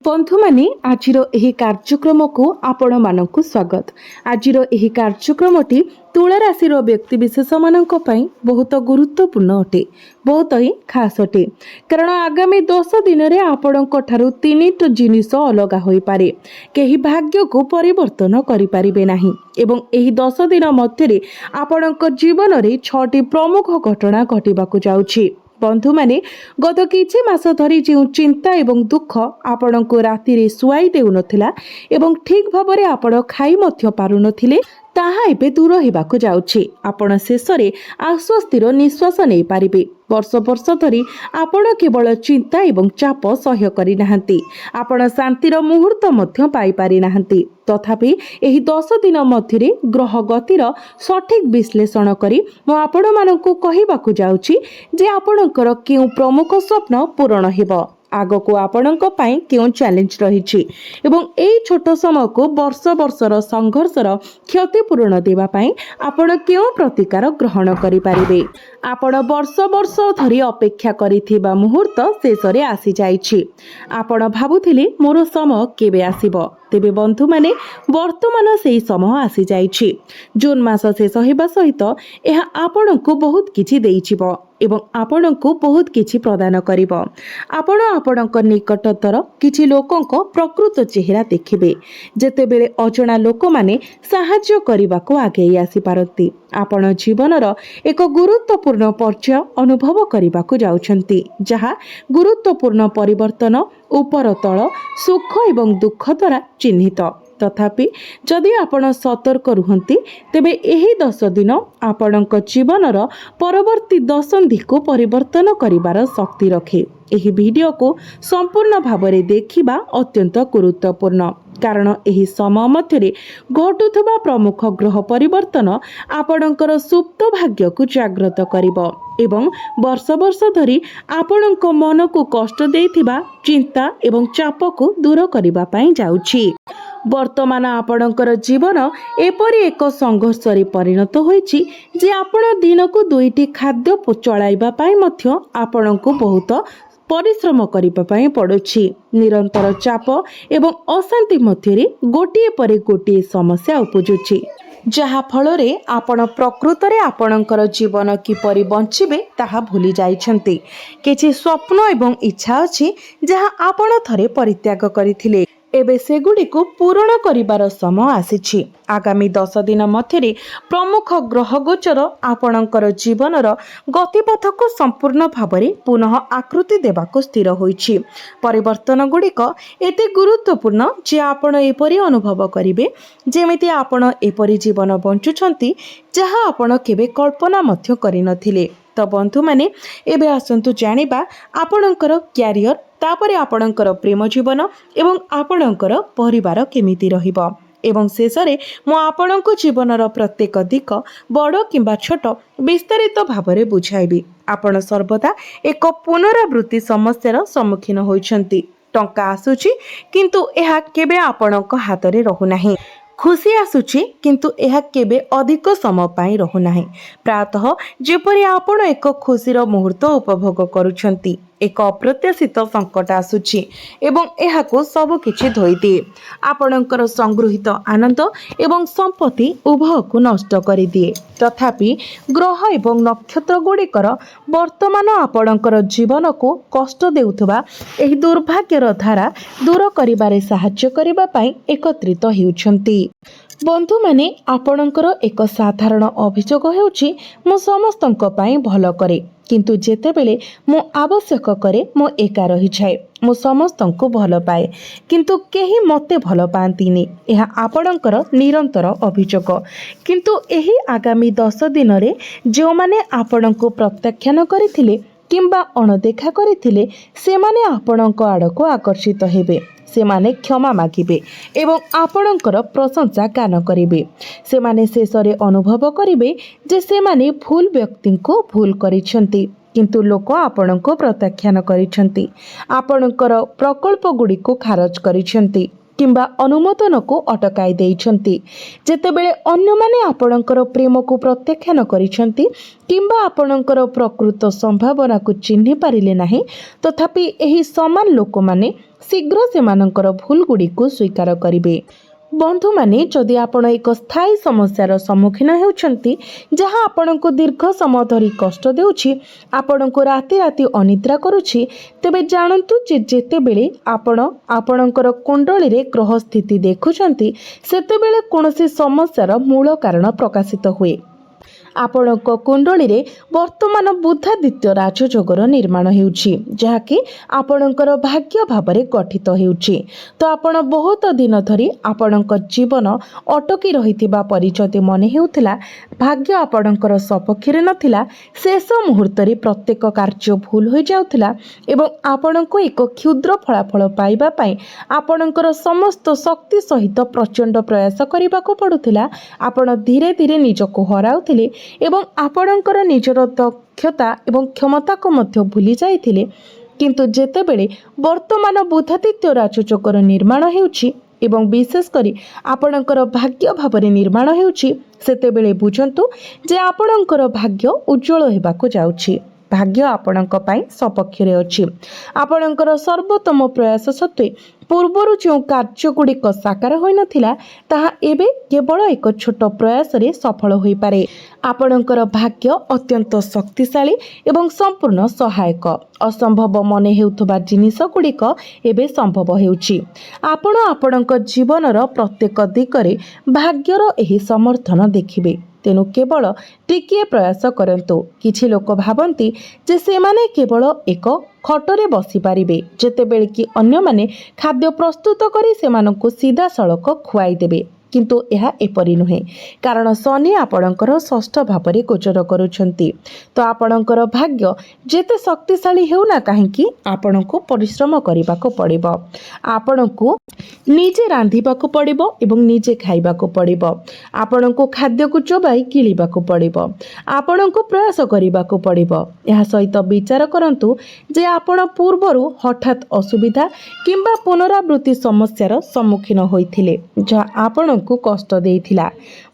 बंधु माने आजिर एही कार्यक्रम को आपण मानकु स्वागत। आजिर एही कार्यक्रमटी तुला राशि व्यक्ति विशेष मानक पई बहुत गुरुत्वपूर्ण अटे, बहुत ही खास अटे। कारण आगामी 10 दिन रे आपणक ठारू 3टी जिनिस अलग होई पारे, केही भाग्य को परिवर्तन करि परिबे नाही एवं एही 10 दिन मध्य रे आपणक जीवन रे 6टी प्रमुख घटना घटिबाकू जाउछि। बंधु माने गत किछि मास धरी जो चिंता एवं दुख आपण को राति रे सुआई देउ नथिला एवं ठीक भाबरे आपण खाई मध्य पारु नथिले ताहा एबे दूर हेबाकू जाउछि। आपण शेषरे आश्वस्तिर निश्वास नै पारिबे। वर्ष वर्ष धरी आपण केवल चिंता एवं चाप सह्य करि नाहंती, आपण शांतिर मुहूर्त मध्य पाई पारि नाहंती। तथापि एही 10 दिन मध्यरे ग्रह गतिर सठिक विश्लेषण करी मो आपण मानकु कहिबाकू जाउछि जे आपणकर केउ प्रमुख स्वप्न पूर्ण हेबो, आगको आपणक पई केउ चैलेंज रहिछि एवं एई छोट समय को वर्ष वर्षर संघर्षर क्षतिपूर्ण देवा पई आपण केउ प्रतिकार ग्रहण करि पारिबे। आपण वर्ष वर्ष धरी अपेक्षा करिथिबा मुहूर्त शेषरे आसी जाइछि। आपण भाबुथिले मोर समय केबे आसीबो, तेबे बंधु माने वर्तमान सेही समय आसी जाइछि। जून मास शेष हेबा सहित एहा आपणको बहुत किछि देइछिबो एवं आपणको बहुत किछि प्रदान करिबो। आपण आपणक निकटतर किछि लोकंक प्रकृत चेहरा देखिबे, जेतेबेले अजणा लोक माने साहाय्य करिबाको आगे आसी पारती। आपण जीवनर एक गुरुत्वपूर्ण पर्याय अनुभव करिबाको जाउछंती, जहा गुरुत्वपूर्ण परिवर्तन उपर तळ सुख एवं दुख द्वारा चिन्हित। तथापि जदि आपण सतर्क रुहंती तेबे एही 10 दिन आपणक जीवनर परवर्ती दशंधि को परिवर्तन करिवार शक्ति रखे। एही वीडियो को संपूर्ण भावरे देखिबा अत्यंत गुरुत्वपूर्ण, कारण एही समय मध्यरे घटुथबा प्रमुख ग्रह परिवर्तन आपणकर सुप्त भाग्य को जागृत करिबो एवं वर्ष वर्ष धरी आपणक मन को कष्ट देथिबा चिंता एवं चाप को दूर करिबा पई जाउछि। वर्तमान आपणकर जीवन एपरि एक संघर्ष रे परिणत होइछि जे आपण दिन को 2टी खाद्य चलाइबा पई मध्य आपणको बहुत परिश्रम करिबा पई पड़ुछि। निरंतर चाप एवं अशांति मध्यरे गोटिए परे गोटिए समस्या उपजुछि, जहा फलरे आपण प्रकृत रे आपणकर जीवन किपरि बंचिबे ताहा भूली जाइछंती। किछि स्वप्न एवं इच्छा अछि जहा आपण थरे परित्याग करिथिले, एबे सेगुडी को पूर्ण करिबार समय आसीछि। आगामी 10 दिन मध्यरे प्रमुख ग्रह गोचर आपणकर जीवनर गतिपथ को संपूर्ण भावरे पुनः आकृति देबाको स्थिर होइछि। परिवर्तन गुड़िक एते गुरुत्वपूर्ण जे आपण एपरि अनुभव करिवे जेमिति आपण एपरि जीवन बंचुछंती जहा आपण केबे कल्पना मध्य करि नथिले। तो बंधु माने एबे आसंतु जानिबा आपणकर क्यारियर, तापरे आपणकर प्रेम जीवन एवं आपणकर परिवार केमिति रहिबो एवं शेषरे मो आपणको जीवनर प्रत्येक दिक बड़ किंबा छोट विस्तारित भावरे बुझाइबी। आपण सर्वदा एक पुनरावृत्ति समस्यार सम्मुखीन होइछंती। टंका आसुची किंतु एहा केबे आपणक हातरे रहुनाही, खुशी आसुची किंतु एहा केबे अधिक समय पाई रहुनाही। प्रातः जेपरि आपण एक खुशीर मुहूर्त उपभोग करुछंती, एक अप्रत्याशित संकट आसुची एवं एहाको सब किछि धोई दिए। आपणकर संगृहित आनंद एवं संपत्ति उभय को नष्ट करि दिए। तथापि ग्रह एवं नक्षत्र गुड़िकर वर्तमान आपणकर जीवन को कष्ट देउथबा एही दुर्भाग्यर धारा दूर करिबारे साहाय्य करिबा पई एकत्रित हेउछंती। बंधु माने आपणकर एक साधारण अभियोग हेउछि मो समस्तंक पई भलो करे, किंतु जेतेबेले मो आवश्यक करे मो एका रही जाए। मो समस्तंको भल पाए किंतु केही मते भल पांतीनी। एहा आपणकर निरंतर अभियोग, किंतु एही आगामी 10 दिन रे जो माने आपणको प्रत्याख्यान करिथिले किंबा अणदेखा करिथिले सेमाने आपणको आड़को आकर्षित हेबे। सेमाने क्षमा मागिबे एवं आपणकर प्रशंसा गान करिबे। सेमाने शेषरे अनुभव करिबे जे सेमाने भूल व्यक्ति को भूल करिछंती, किंतु लोक आपणको प्रत्याख्यान करिछंती, आपणकर प्रकल्प गुडी को खारज करिछंती किंबा अनुमोदन को अटकाई देइछंती। जेतेबेले अन्य माने आपणकर प्रेम को प्रत्याख्यान करिछंती किंबा आपणकर प्रकृत संभावना को चिन्हि पारिले नाही, तथापि एही समान लोक माने शीघ्र सेमानंकर भूल गुड़िक स्वीकार करेंगे। बंधु माने जदि आपण एक स्थायी समस्यार सम्मुखीन होउछंती जहाँ आपण को दीर्घ समय धरी कष्ट देउछि, आपण को राति राति अनिद्रा करुछि, तेबे जानंतु जे जेते बेले आपण आपणकर कुंडली रे ग्रह स्थिति देखुछंती सेते बेले कोनोसी समस्यार मूल कारण प्रकाशित हुए। आपणक कुंडली रे वर्तमान बुधादित्य राजयोगर निर्माण हेउछि जहाँकि आपणकर भाग्य भावरे गठित हेउछि। तो आपण बहुत दिन धरी आपणक जीवन अटकी रहिथिबा परि जदि मने हेउथिला, भाग्य आपणकर सपक्षरे नथिला, शेष मुहूर्त रे प्रत्येक कार्य भूल हो जाउथिला एवं आपणको एक क्षुद्र फलाफल पाइबा पई आपणकर समस्त शक्ति सहित प्रचंड प्रयास करिबाको पडुथिला। आपण धीरे धीरे निजको हराउथिले एवं आपणकर निजर दक्षता एवं क्षमता को मध्य भूली जाइथिले। किंतु जेतेबेले वर्तमान बुधादित्य राजयोगर निर्माण हेउछि एवं विशेष करी आपणकर भाग्य भावरे निर्माण हेउछि, सेतेबेले बुझंतु जे आपणकर भाग्य उज्जवल हेबाको जाउछि। भाग्य आपणक पई सपक्षरे अछि। आपणकर सर्वोत्तम प्रयास सत्वे पूर्वरु जो कार्यगुड़िक साकार होई नथिला ताहा एबे केवल एक छोट प्रयास रे सफल होई पारे। आपणकर भाग्य अत्यंत शक्तिशाली एवं संपूर्ण सहायक। असंभव मने हेउथबा जिनिस गुड़िक एबे संभव हेउछि। आपण आपणक जीवनर प्रत्येक दिगरे भाग्यर एही समर्थन देखिबे। तेणु केवल टिकिए प्रयास करंतु। किछि लोक भाबंती जे सेमाने केवल एक खटरे बसी पारिबे, जेतेबेले कि अन्य माने खाद्य प्रस्तुत करी सेमानंकु सीधा सड़क खुआई देबे। किंतु यह एपरि नुहे, कारण शनि आपणकर षष्ठ भावरे गोचर करुछंती। तो आपणकर भाग्य जेते शक्तिशाली हेउना काहेकि आपणको परिश्रम करिबाको पड़िबो। आपणको निजे रांधिबाको पड़िबो एवं निजे खाइबाको पड़िबो। आपणको खाद्य को चोबाई किलिबाको पड़िबो। आपणको प्रयास करिबाको पड़िबो। यह सहित विचार करंतु जे आपण पूर्वरु हठात असुविधा किंबा पुनरावृत्ति समस्यार सम्मुखीन होइथिले जहा आपण को कष्ट देइथिला।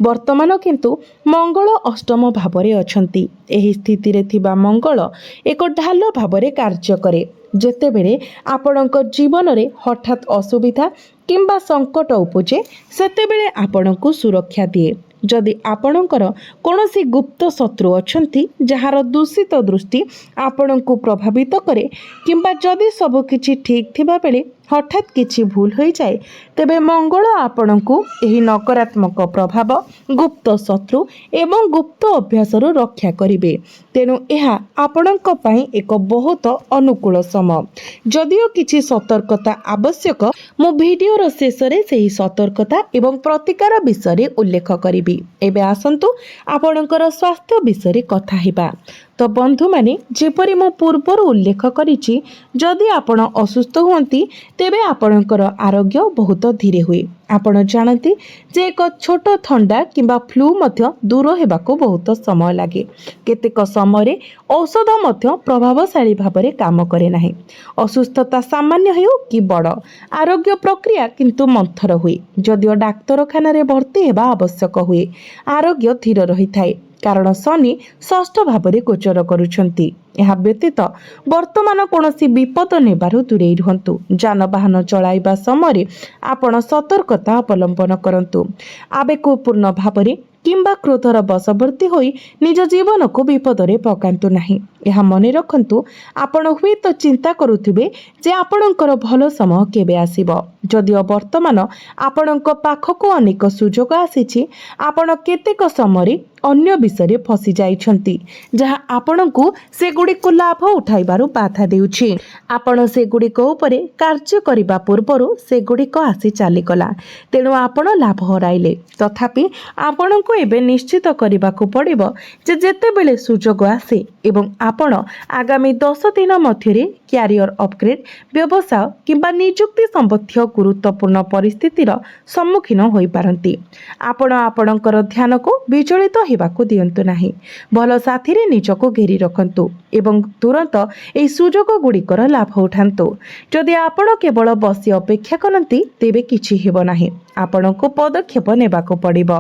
वर्तमान किंतु मंगल अष्टम भावरे अछंती। एही स्थिति रे थिबा मंगल एक ढाल भावरे कार्य करे। जेतेबेले आपणक जीवन रे हठात असुविधा किंबा संकट उपजे सेतेबेले आपणको सुरक्षा दिए। जदि आपणकर कोनोसी गुप्त शत्रु अछंती जहार दूषित दृष्टि आपणको प्रभावित करे किंबा जदि सब किछि ठीक थिबा बेले हठात किछि भूल हो जाए, तेबे मंगल आपणको एही नकारात्मक प्रभाव, गुप्त शत्रु एवं गुप्त अभ्यास रक्षा करिवे। तेणु यह आपणक पई एक बहुत अनुकूल समय। जदियो किछि सतर्कता आवश्यक, मो वीडियोर शेष रे सेही सतर्कता एवं प्रतिकार विषय उल्लेख करिबी। एबे आसंतु आपणकर स्वास्थ्य विषय कथा हेबा। तो बंधु माने जेपरि मो पूर्वर उल्लेख करिछि, जदि आपण असुस्थ हुअंती तेबे आपणकर आरोग्य बहुत धीरे हुए। आपण जानती जे एक छोट थंडा किंबा फ्लू मध्य दूर हेबाको बहुत समय लागे। केतेक समय औषध मध्य प्रभावशाली भाबरे काम करे नाही। असुस्थता सामान्य हेउ कि बड़, आरोग्य प्रक्रिया किंतु मंथर हुए। जदिओ डाक्तरखाना रे भर्ती हेबा आवश्यक हुए, आरोग्य धीर रही थाए, कारण शनि षष्ठ भावरे गोचर करुछंती। यह व्यतीत वर्तमान कोनोसी विपद नेबारु दूरेई रुहंतु। जानवाहन चलाइबा समय आपण सतर्कता अवलंबन करंतु। आवेगपूर्ण भावरे किंबा क्रोधर बशवर्ती होई निज जीवन को विपदरे पकांतु नाही। यह मने रखंतु, आपण हुए तो चिंता करुथिबे जे आपणकर भलो समय केबे आसीबो। जदिओ वर्तमान आपणक पाखको अनेक सुजोग आसीछि, आपण केतेक समय अन्य विषय फसी जाइछंती जहाँ आपणको से गुड़िक लाभ उठाइबारु बाधा देउछि। आपण से गुड़िक उपरे कार्य करिबा पूर्वरु से गुड़िक आसी चलीगला, तेणु आपण लाभ हराइले। तथापि आपणको एबे निश्चित करिबाकु पड़िबो जे जेतेबेले सुजोग आसे एवं आपण आगामी 10 दिन मध्यरे क्यारियर अपग्रेड, व्यवसाय किंबा नियुक्ति संबंधी गुरुत्वपूर्ण परिस्थितिर सम्मुखीन होई पारंती। आपण आपणकर ध्यान को विचलित हेबाकु दियंतु नाही। भल साथी रे निजको घेरी रखंतु एवं तुरंत एही सुजोग गुड़िकर लाभ उठांतु। जदि आपण केवल बसी अपेक्षा करंती तेबे किछि हेबो नाही। ଆପଣଙ୍କୁ ପଦକ୍ଷେପ ନେବାକୁ ପଡ଼ିବ।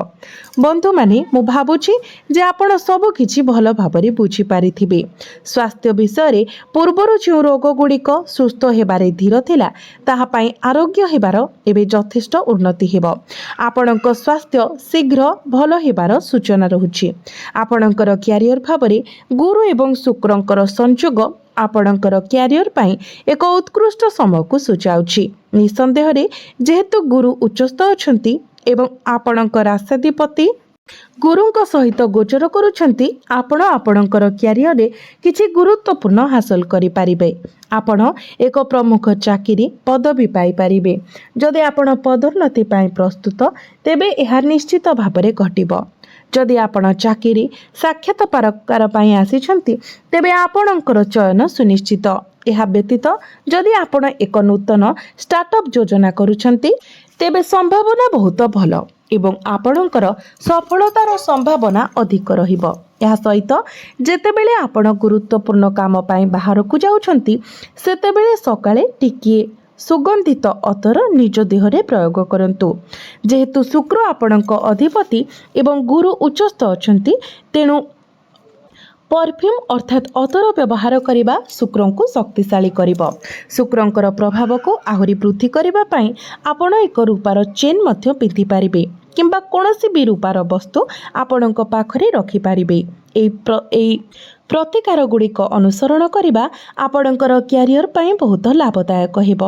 ବନ୍ଧୁମାନେ, ମୁଁ ଭାବୁଛି ଯେ ଆପଣ ସବୁକିଛି ଭଲ ଭାବରେ ବୁଝିପାରିଥିବେ। ସ୍ୱାସ୍ଥ୍ୟ ବିଷୟରେ ପୂର୍ବରୁ ଯେଉଁ ରୋଗଗୁଡ଼ିକ ସୁସ୍ଥ ହେବାରେ ଧୀର ଥିଲା, ତାହା ପାଇଁ ଆରୋଗ୍ୟ ହେବାର ଏବେ ଯଥେଷ୍ଟ ଉନ୍ନତି ହେବ। ଆପଣଙ୍କ ସ୍ୱାସ୍ଥ୍ୟ ଶୀଘ୍ର ଭଲ ହେବାର ସୂଚନା ରହୁଛି। ଆପଣଙ୍କର କ୍ୟାରିୟର ଭାବରେ ଗୁରୁ ଏବଂ ଶୁକ୍ରଙ୍କର ସଂଯୋଗ ଆପଣଙ୍କର କ୍ୟାରିୟର ପାଇଁ ଏକ ଉତ୍କୃଷ୍ଟ ସମୟକୁ ସୂଚାଉଛି। ନିଃସନ୍ଦେହରେ ଯେହେତୁ ଗୁରୁ ଉଚ୍ଚସ୍ଥ ଅଛନ୍ତି ଏବଂ ଆପଣଙ୍କ ରାଶାଧିପତି ଗୁରୁଙ୍କ ସହିତ ଗୋଚର କରୁଛନ୍ତି, ଆପଣ ଆପଣଙ୍କର କ୍ୟାରିୟରରେ କିଛି ଗୁରୁତ୍ୱପୂର୍ଣ୍ଣ ହାସଲ କରିପାରିବେ। ଆପଣ ଏକ ପ୍ରମୁଖ ଚାକିରି ପଦବୀ ପାଇପାରିବେ। ଯଦି ଆପଣ ପଦୋନ୍ନତି ପାଇଁ ପ୍ରସ୍ତୁତ, ତେବେ ଏହା ନିଶ୍ଚିତ ଭାବରେ ଘଟିବ। ଯଦି ଆପଣ ଚାକିରି ସାକ୍ଷାତକାର ପାଇଁ ଆସିଛନ୍ତି, ତେବେ ଆପଣଙ୍କର ଚୟନ ସୁନିଶ୍ଚିତ। ଏହା ବ୍ୟତୀତ ଯଦି ଆପଣ ଏକ ନୂତନ ଷ୍ଟାର୍ଟଅପ୍ ଯୋଜନା କରୁଛନ୍ତି, ତେବେ ସମ୍ଭାବନା ବହୁତ ଭଲ ଏବଂ ଆପଣଙ୍କର ସଫଳତାର ସମ୍ଭାବନା ଅଧିକ ରହିବ। ଏହା ସହିତ ଯେତେବେଳେ ଆପଣ ଗୁରୁତ୍ୱପୂର୍ଣ୍ଣ କାମ ପାଇଁ ବାହାରକୁ ଯାଉଛନ୍ତି, ସେତେବେଳେ ସକାଳେ ଟିକିଏ ସୁଗନ୍ଧିତ ଅତର ନିଜ ଦେହରେ ପ୍ରୟୋଗ କରନ୍ତୁ। ଯେହେତୁ ଶୁକ୍ର ଆପଣଙ୍କ ଅଧିପତି ଏବଂ ଗୁରୁ ଉଚ୍ଚସ୍ଥ ଅଛନ୍ତି, ତେଣୁ ପରଫ୍ୟୁମ୍ ଅର୍ଥାତ୍ ଅତର ବ୍ୟବହାର କରିବା ଶୁକ୍ରଙ୍କୁ ଶକ୍ତିଶାଳୀ କରିବ। ଶୁକ୍ରଙ୍କର ପ୍ରଭାବକୁ ଆହୁରି ବୃଦ୍ଧି କରିବା ପାଇଁ ଆପଣ ଏକ ରୂପାର ଚେନ୍ ମଧ୍ୟ ପିନ୍ଧିପାରିବେ କିମ୍ବା କୌଣସି ବି ରୂପାର ବସ୍ତୁ ଆପଣଙ୍କ ପାଖରେ ରଖିପାରିବେ। ଏହି ପ୍ରତିକାରଗୁଡ଼ିକ ଅନୁସରଣ କରିବା ଆପଣଙ୍କର କ୍ୟାରିୟର ପାଇଁ ବହୁତ ଲାଭଦାୟକ ହେବ।